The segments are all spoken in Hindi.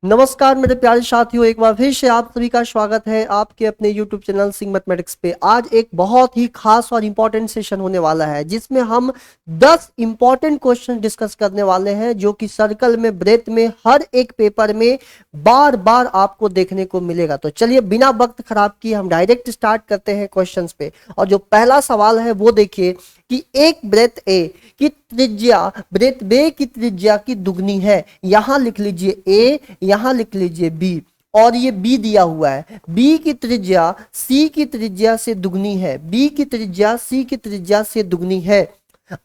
नमस्कार मेरे प्यारे साथियों, एक बार फिर से आप सभी का स्वागत है आपके अपने YouTube चैनल सिंह मैथमेटिक्स पे। आज एक बहुत ही खास और इम्पोर्टेंट सेशन होने वाला है जिसमें हम 10 इम्पोर्टेंट क्वेश्चन डिस्कस करने वाले हैं जो कि सर्कल में, ब्रेथ में, हर एक पेपर में बार बार आपको देखने को मिलेगा। तो चलिए बिना वक्त खराब किए हम डायरेक्ट स्टार्ट करते हैं क्वेश्चंस पे। और जो पहला सवाल है वो देखिए कि एक ब्रेथ ए की त्रिज्या ब्रेथ बे की त्रिज्या की दुगनी है। यहां लिख लीजिए ए, यहां लिख लीजिए बी, और ये बी दिया हुआ है। बी की त्रिज्या सी की त्रिज्या से दुगनी है। बी की त्रिज्या सी की त्रिज्या से दुगनी है।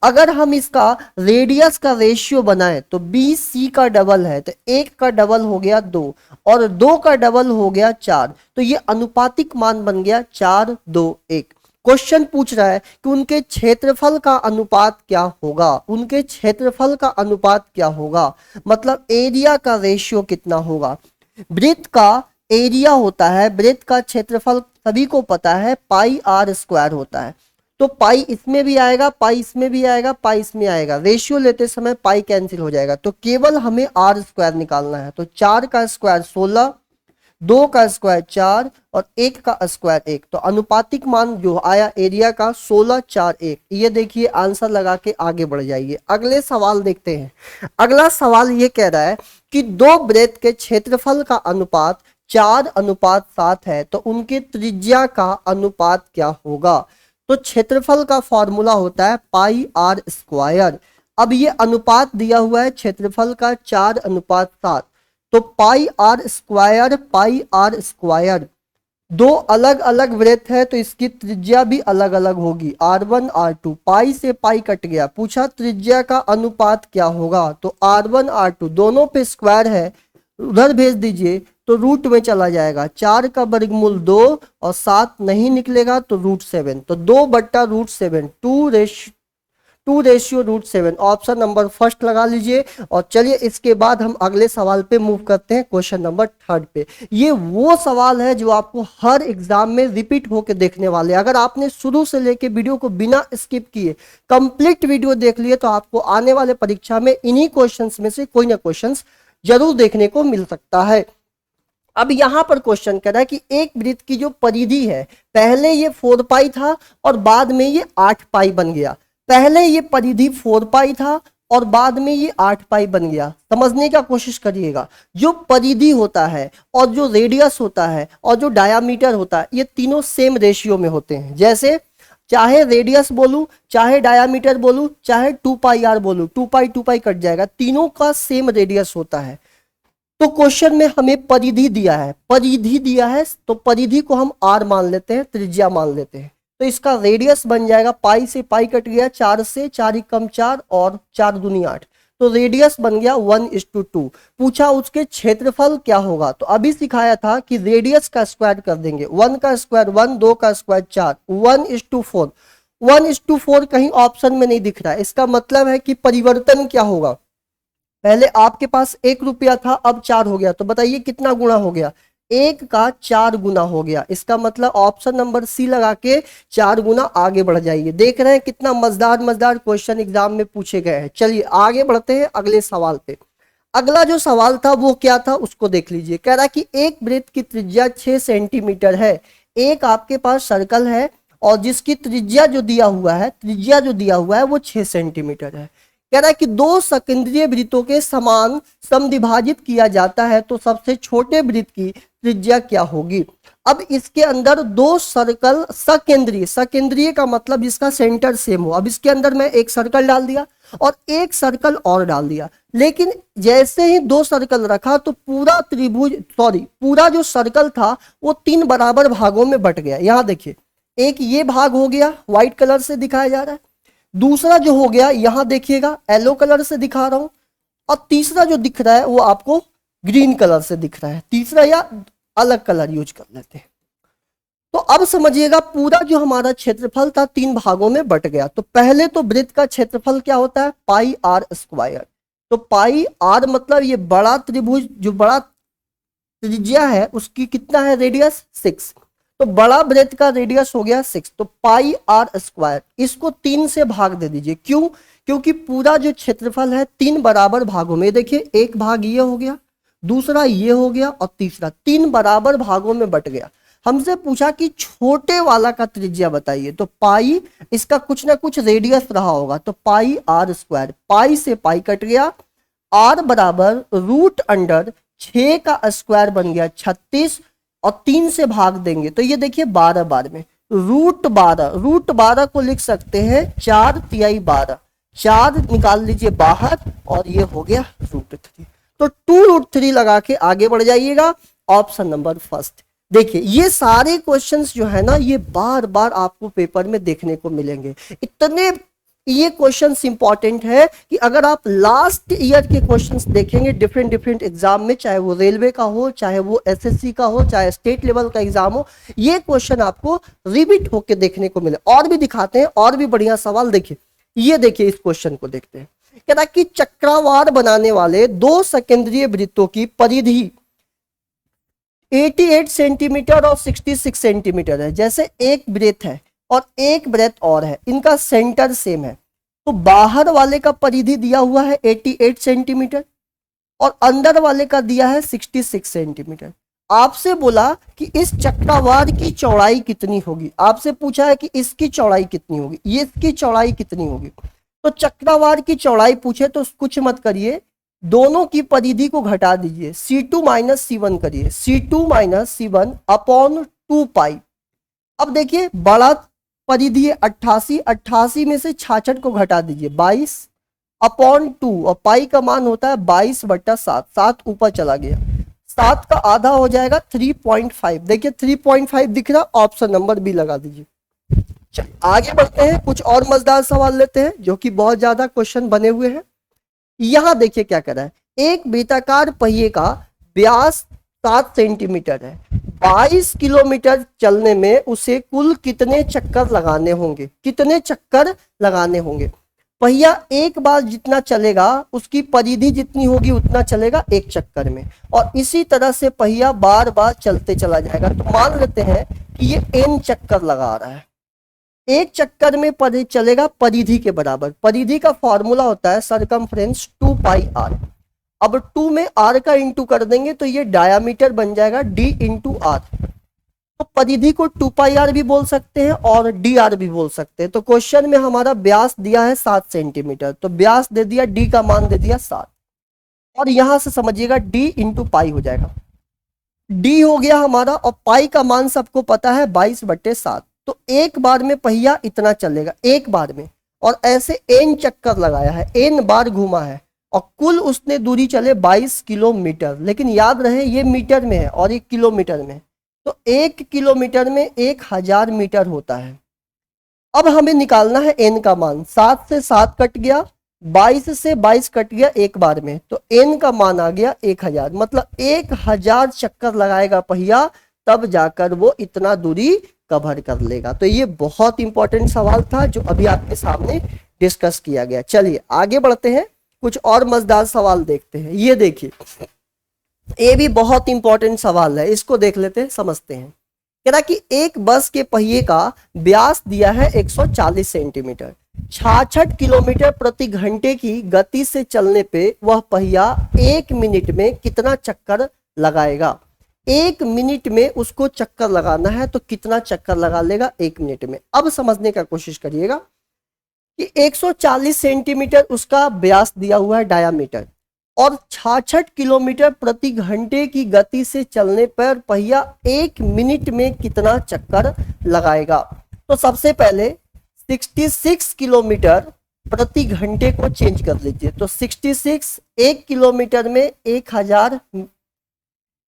अगर हम इसका रेडियस का रेशियो बनाएं तो बी सी का डबल है, तो एक का डबल हो गया 2 और 2 का डबल हो गया 4। तो ये अनुपातिक मान बन गया 4, 2, 1। क्वेश्चन पूछ रहा है कि उनके क्षेत्रफल का अनुपात क्या होगा। उनके क्षेत्रफल का अनुपात क्या होगा, मतलब एरिया का रेशियो कितना होगा। ब्रेथ का एरिया होता है, ब्रेथ का क्षेत्रफल सभी को पता है पाई आर स्क्वायर होता है। तो पाई इसमें भी आएगा, पाई इसमें भी आएगा, पाई इसमें आएगा। रेशियो लेते समय पाई कैंसिल हो जाएगा, तो केवल हमें आर स्क्वायर निकालना है। तो 4 का स्क्वायर 16, 2 का स्क्वायर 4 और 1 का स्क्वायर 1। तो अनुपातिक मान जो आया एरिया का 16, 4, 1। ये देखिए आंसर लगा के आगे बढ़ जाइए। अगले सवाल देखते हैं। अगला सवाल ये कह रहा है कि दो ब्रेथ के क्षेत्रफल का अनुपात 4:7 है, तो उनके त्रिज्या का अनुपात क्या होगा। तो क्षेत्रफल का फॉर्मूला होता है पाई आर स्क्वायर। अब ये अनुपात दिया हुआ है क्षेत्रफल का 4:7, तो पाई आर स्क्वायर दो अलग अलग वृत्त है तो इसकी त्रिज्या भी अलग अलग होगी। R1 R2, पाई से पाई कट गया। पूछा त्रिज्या का अनुपात क्या होगा, तो R1 R2 दोनों पे स्क्वायर है, उधर भेज दीजिए तो रूट में चला जाएगा। 4 का वर्गमूल 2 और 7 नहीं निकलेगा तो √7। तो 2/√7, 2:7। ऑप्शन नंबर फर्स्ट लगा लीजिए। और चलिए इसके बाद हम अगले सवाल पे मूव करते हैं, क्वेश्चन नंबर 3 पे। ये वो सवाल है जो आपको हर एग्जाम में रिपीट होकर देखने वाले। अगर आपने शुरू से लेके वीडियो को बिना स्किप किए कंप्लीट वीडियो देख लिए तो आपको आने वाले परीक्षा में इन्हीं क्वेश्चंस में से कोई ना क्वेश्चंस जरूर देखने को मिल सकता है। अब यहां पर क्वेश्चन कर रहा है कि एक वृत्त की जो परिधि है, पहले ये 4 पाई था और बाद में ये 8 पाई बन गया। पहले ये परिधि 4 पाई था और बाद में ये 8 पाई बन गया। समझने का कोशिश करिएगा। जो परिधि होता है और जो रेडियस होता है और जो डायामीटर होता है, ये तीनों सेम रेशियो में होते हैं। जैसे चाहे रेडियस बोलूं, चाहे डायामीटर बोलूं, चाहे 2 पाई आर बोलूं, 2 पाई कट जाएगा, तीनों का सेम रेडियस होता है। तो क्वेश्चन में हमें परिधि दिया है, तो परिधि को हम r मान लेते हैं, त्रिज्या मान लेते हैं। तो इसका रेडियस बन जाएगा, पाई से पाई कट गया, 4 से 4 ही कम 4 और 4 दूनी 8, तो रेडियस बन गया 1:2। पूछा उसके क्षेत्रफल क्या होगा, तो अभी सिखाया था कि रेडियस का स्क्वायर कर देंगे। 1 का स्क्वायर 1, 2 का स्क्वायर 4, 1:4। 1:4 कहीं ऑप्शन में नहीं दिख रहा है, इसका मतलब है कि परिवर्तन क्या होगा। पहले आपके पास 1 रुपया था, अब 4 हो गया, तो बताइए कितना गुना हो गया, 1 का 4 गुना हो गया। इसका मतलब ऑप्शन नंबर सी लगा के 4 गुना आगे बढ़ जाइए। देख रहे हैं कितना मजेदार क्वेश्चन एग्जाम में पूछे गए हैं। चलिए आगे बढ़ते हैं अगले सवाल पे। अगला जो सवाल था वो क्या था उसको देख लीजिए। कह रहा कि एक वृत्त की त्रिज्या 6 सेंटीमीटर है। एक आपके पास सर्कल है और जिसकी त्रिज्या जो दिया हुआ है वो 6 सेंटीमीटर है। कह रहा है कि दो सकेंद्रीय वृत्तों के समान समद्विभाजित किया जाता है तो सबसे छोटे वृत्त की त्रिज्या क्या होगी। अब इसके अंदर दो सर्कल सकेंद्रीय का मतलब जिसका सेंटर सेम हो। अब इसके अंदर मैं एक सर्कल डाल दिया और एक सर्कल और डाल दिया, लेकिन जैसे ही दो सर्कल रखा तो पूरा जो सर्कल था वो 3 बराबर भागों में बट गया। यहां देखिए, एक ये भाग हो गया, व्हाइट कलर से दिखाया जा रहा है। दूसरा जो हो गया यहां देखिएगा, येलो कलर से दिखा रहा हूं, और तीसरा जो दिख रहा है वो आपको ग्रीन कलर से दिख रहा है। तीसरा या अलग कलर यूज कर लेते हैं। तो अब समझिएगा, पूरा जो हमारा क्षेत्रफल था 3 भागों में बट गया। तो पहले तो वृत्त का क्षेत्रफल क्या होता है, पाई आर स्क्वायर। तो पाई आर मतलब ये बड़ा त्रिभुज, जो बड़ा त्रिज्या है उसकी कितना है रेडियस 6, तो बड़ा वृत्त का रेडियस हो गया 6, तो पाई आर स्क्वायर। इसको 3 से भाग दे दीजिए। क्यों, क्योंकि पूरा जो क्षेत्रफल है 3 बराबर भागों में, देखिए एक भाग ये हो गया, दूसरा ये हो गया और तीसरा, 3 बराबर भागों में बट गया। हमसे पूछा कि छोटे वाला का त्रिज्या बताइए, तो पाई, इसका कुछ ना कुछ रेडियस रहा होगा, तो पाई आर स्क्वायर, पाई से पाई कट गया, आर बराबर रूट अंडर 6 का स्क्वायर बन गया 36, और 3 से भाग देंगे तो ये देखिए 12 बार में, रूट 12 को लिख सकते हैं 4 तिहाई 12, 4 निकाल लीजिए बाहर और ये हो गया √3। तो 2√3 लगा के आगे बढ़ जाइएगा, ऑप्शन नंबर फर्स्ट। देखिए ये सारे क्वेश्चंस जो है ना, ये बार बार आपको पेपर में देखने को मिलेंगे। इतने ये क्वेश्चंस इंपॉर्टेंट है कि अगर आप लास्ट ईयर के क्वेश्चंस देखेंगे डिफरेंट एग्जाम में, चाहे वो रेलवे का हो, चाहे वो एसएससी का हो, चाहे स्टेट लेवल का एग्जाम हो, ये क्वेश्चन आपको रिपीट होके देखने को मिले। और भी दिखाते हैं और भी बढ़िया सवाल। देखिए ये देखिए, इस क्वेश्चन को देखते हैं। कहता कि चक्रावार बनाने वाले 2 संकेंद्रीय वृत्तों की परिधि 88 सेंटीमीटर और 66 सेंटीमीटर है। जैसे एक वृत्त है और एक वृत्त और है, इनका सेंटर सेम है, तो बाहर वाले का परिधि दिया हुआ है 88 सेंटीमीटर और अंदर वाले का दिया है 66 सेंटीमीटर। आपसे बोला कि इस चक्रावार की चौड़ाई कितनी होगी, आपसे पूछा है कि इसकी चौड़ाई कितनी होगी, ये इसकी चौड़ाई कितनी होगी। तो चक्रावार की चौड़ाई पूछे तो कुछ मत करिए, दोनों की परिधि को घटा दीजिए, C2 माइनस C1 करिए, C2 माइनस C1 अपॉन 2 पाई। अब देखिए बड़ा परिधि है 88, 88 में से 66 को घटा दीजिए 22 अपॉन 2, और पाई का मान होता है 22/7, 7 ऊपर चला गया, 7 का आधा हो जाएगा 3.5। देखिए 3.5 दिख रहा, ऑप्शन नंबर बी लगा दीजिए। चलिए आगे बढ़ते हैं, कुछ और मजेदार सवाल लेते हैं जो कि बहुत ज्यादा क्वेश्चन बने हुए हैं। यहां देखिए क्या कर रहा है, एक बेताकार पहिए का व्यास 7 सेंटीमीटर है, 22 किलोमीटर चलने में उसे कुल कितने चक्कर लगाने होंगे, कितने चक्कर लगाने होंगे। पहिया एक बार जितना चलेगा उसकी परिधि जितनी होगी उतना चलेगा एक चक्कर में, और इसी तरह से पहिया बार बार चलते चला जाएगा। तो मान लेते हैं कि ये n चक्कर लगा रहा है, एक चक्कर में चलेगा परिधि के बराबर। परिधि का फॉर्मूला होता है सरकमफ्रेंस 2 पाई r। अब 2 में r का इंटू कर देंगे तो ये डायामीटर बन जाएगा d इंटू r। तो परिधि को 2 पाई r भी बोल सकते हैं और dr भी बोल सकते हैं। तो क्वेश्चन में हमारा व्यास दिया है 7 सेंटीमीटर, तो व्यास दे दिया, d का मान दे दिया 7, और यहां से समझिएगा d इंटू पाई हो जाएगा, d हो गया हमारा, और पाई का मान सबको पता है 22/7। तो एक बार में पहिया इतना चलेगा, एक बार में, और ऐसे n चक्कर लगाया है, n बार घूमा है, और कुल उसने दूरी चले 22 किलोमीटर। लेकिन याद रहे ये मीटर में है और ये किलोमीटर में, तो 1 किलोमीटर में 1000 मीटर होता है। अब हमें निकालना है n का मान, 7 से 7 कट गया, 22 से 22 कट गया एक बार में, तो n का मान आ गया 1000। मतलब 1000 चक्कर लगाएगा पहिया, तब जाकर वो इतना दूरी कवर कर लेगा। तो ये बहुत इंपॉर्टेंट सवाल था जो अभी आपके सामने डिस्कस किया गया। चलिए आगे बढ़ते हैं, कुछ और मजेदार सवाल देखते हैं। ये देखिए, ये भी बहुत इंपॉर्टेंट सवाल है, इसको देख लेते हैं, समझते हैं। कह रहा कि एक बस के पहिए का व्यास दिया है 140 सेंटीमीटर, 66 किलोमीटर प्रति घंटे की गति से चलने पे वह पहिया 1 मिनट में कितना चक्कर लगाएगा। 1 मिनट में उसको चक्कर लगाना है, तो कितना चक्कर लगा लेगा 1 मिनट में। अब समझने का कोशिश करिएगा कि 140 सेंटीमीटर उसका व्यास दिया हुआ है डायामीटर, और 66 किलोमीटर प्रति घंटे की गति से चलने पर पहिया 1 मिनट में कितना चक्कर लगाएगा। तो सबसे पहले 66 किलोमीटर प्रति घंटे को चेंज कर लीजिए, तो 66 1 किलोमीटर में 1000,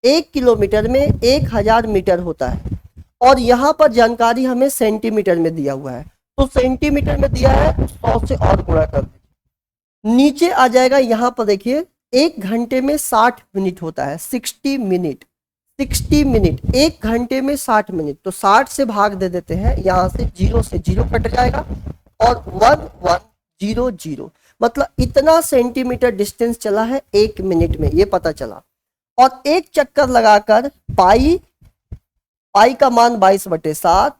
1 किलोमीटर में 1000 मीटर होता है, और यहाँ पर जानकारी हमें सेंटीमीटर में दिया हुआ है, तो सेंटीमीटर में दिया है 100 से और गुणा कर दीजिए। नीचे आ जाएगा, यहाँ पर देखिए 1 घंटे में 60 मिनट होता है, 60 मिनट, 60 मिनट, 1 घंटे में 60 मिनट, तो 60 से भाग दे देते हैं, यहाँ से 0 से 0 कट जाएगा, और 1100, मतलब इतना सेंटीमीटर डिस्टेंस चला है 1 मिनट में, ये पता चला। और एक चक्कर लगाकर पाई का मान 22/7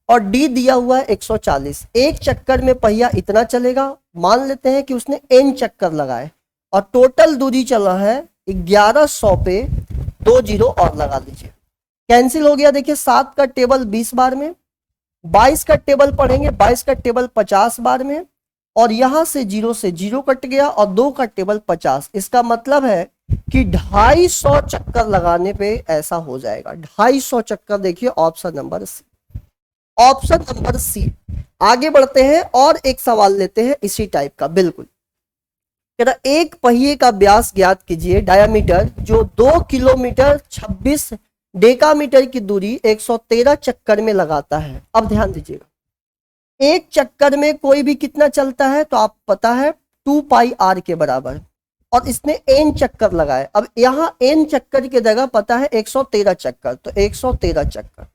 और डी दिया हुआ है 140। एक चक्कर में पहिया इतना चलेगा, मान लेते हैं कि उसने n चक्कर लगाए, और टोटल दूरी चला है 1100 पे 2 जीरो और लगा लीजिए, कैंसिल हो गया। देखिए 7 का टेबल 20 बार में, 22 का टेबल पढ़ेंगे, 22 का टेबल 50 बार में, और यहां से जीरो कट गया और 2 का टेबल 50। इसका मतलब है कि 250 चक्कर लगाने पे ऐसा हो जाएगा, 250 चक्कर। देखिए option number C, option number C. आगे बढ़ते हैं और एक सवाल लेते हैं इसी टाइप का, बिल्कुल। एक पहिए का व्यास ज्ञात कीजिए, डायामीटर, जो 2 किलोमीटर 26 डेकामीटर की दूरी 113 चक्कर में लगाता है। अब ध्यान दीजिएगा, एक चक्कर में कोई भी कितना चलता है, तो आप पता है 2 पाई आर के बराबर, और इसने एन चक्कर लगाए। अब यहां एन चक्कर की जगह पता है 113 चक्कर, तो 113 चक्कर,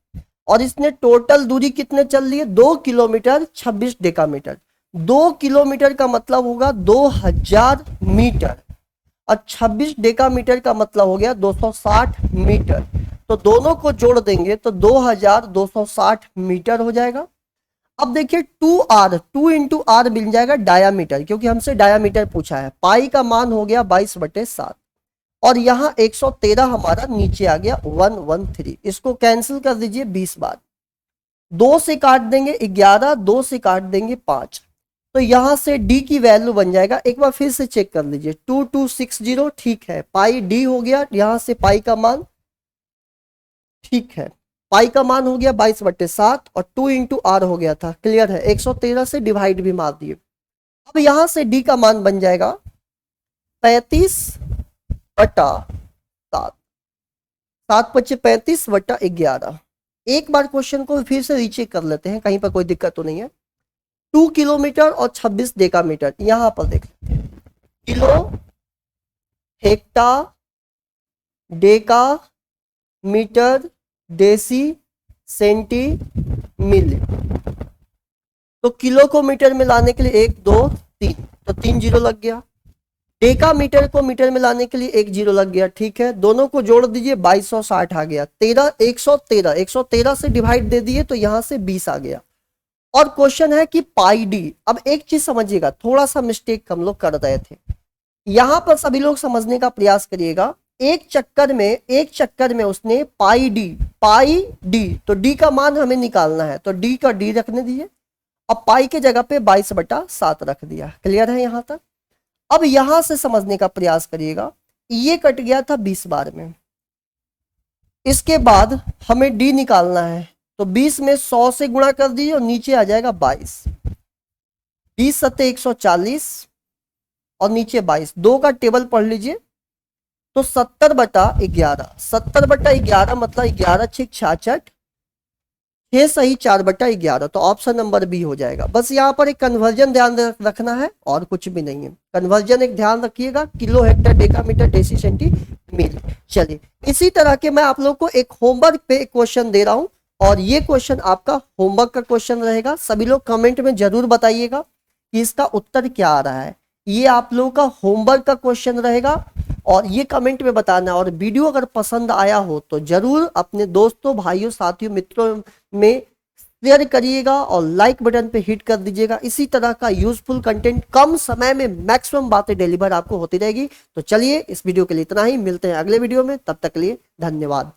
और इसने टोटल दूरी कितने चल ली है, 2 किलोमीटर 26 डेकामीटर। 2 किलोमीटर का मतलब होगा 2000 मीटर, और 26 डेकामीटर का मतलब हो गया 260 मीटर। तो दोनों को जोड़ देंगे तो 2260 मीटर हो जाएगा। अब देखिए 2r, 2 इंटू आर मिल जाएगा डायामीटर, क्योंकि हमसे डायामीटर पूछा है। पाई का मान हो गया 22/7, और यहां 113 हमारा नीचे आ गया 113। इसको कैंसिल कर दीजिए 20 बार, 2 से काट देंगे 11, 2 से काट देंगे 5, तो यहां से d की वैल्यू बन जाएगा। एक बार फिर से चेक कर लीजिए, 2260, ठीक है, पाई d हो गया, यहां से पाई का मान, ठीक है, पाई का मान हो गया 22/7, और 2 इंटू आर हो गया था, क्लियर है। 113 से डिवाइड भी मार दिए। अब यहां से डी का मान बन जाएगा 35/7, 7/35/11। एक बार क्वेश्चन को फिर से रीचेक कर लेते हैं, कहीं पर कोई दिक्कत तो नहीं है। 2 किलोमीटर और 26 डेकामीटर, यहां पर देख लेते हैं, kilo, hecto, deca, metre, deci, centi, milli. तो किलो को मीटर में लाने के लिए 1 2 3, तो 3 जीरो लग गया। डेका मीटर को मीटर में लाने के लिए 1 जीरो लग गया, ठीक है। दोनों को जोड़ दीजिए, 2260 आ गया। 113 से डिवाइड दे दिए तो यहां से 20 आ गया। और क्वेश्चन है कि पाई डी। अब एक चीज समझिएगा, थोड़ा सा मिस्टेक हम लोग कर रहे थे, यहां पर सभी लोग समझने का प्रयास करिएगा। एक चक्कर में उसने पाई डी, तो डी का मान हमें निकालना है, तो डी का डी रखने दीजिए। अब पाई के जगह पे 22/7 रख दिया, क्लियर है यहां तक। अब यहां से समझने का प्रयास करिएगा, ये कट गया था 20 बार में, इसके बाद हमें डी निकालना है, तो 20 में 100 से गुणा कर दीजिए और नीचे आ जाएगा 22, 20 सत्ते 140 और नीचे 22, 2 का टेबल पढ़ लीजिए, तो 70/11, 70/11 मतलब 11 6 66, 6 सही 4/11, तो ऑप्शन नंबर बी हो जाएगा। बस यहाँ पर एक कन्वर्जन ध्यान रखना है और कुछ भी नहीं है। कन्वर्जन एक ध्यान रखिएगा, kilo, hecto, decametre, deci, centi, milli. चलिए, इसी तरह के मैं आप लोग को एक होमवर्क पे क्वेश्चन दे रहा हूं, और ये क्वेश्चन आपका होमवर्क का क्वेश्चन रहेगा। सभी लोग कमेंट में जरूर बताइएगा कि इसका उत्तर क्या आ रहा है। ये आप लोगों का होमवर्क का क्वेश्चन रहेगा, और ये कमेंट में बताना। और वीडियो अगर पसंद आया हो तो जरूर अपने दोस्तों, भाइयों, साथियों, मित्रों में शेयर करिएगा और लाइक बटन पे हिट कर दीजिएगा। इसी तरह का यूजफुल कंटेंट कम समय में मैक्सिमम बातें डिलीवर आपको होती रहेगी। तो चलिए, इस वीडियो के लिए इतना ही, मिलते हैं अगले वीडियो में, तब तक के लिए धन्यवाद।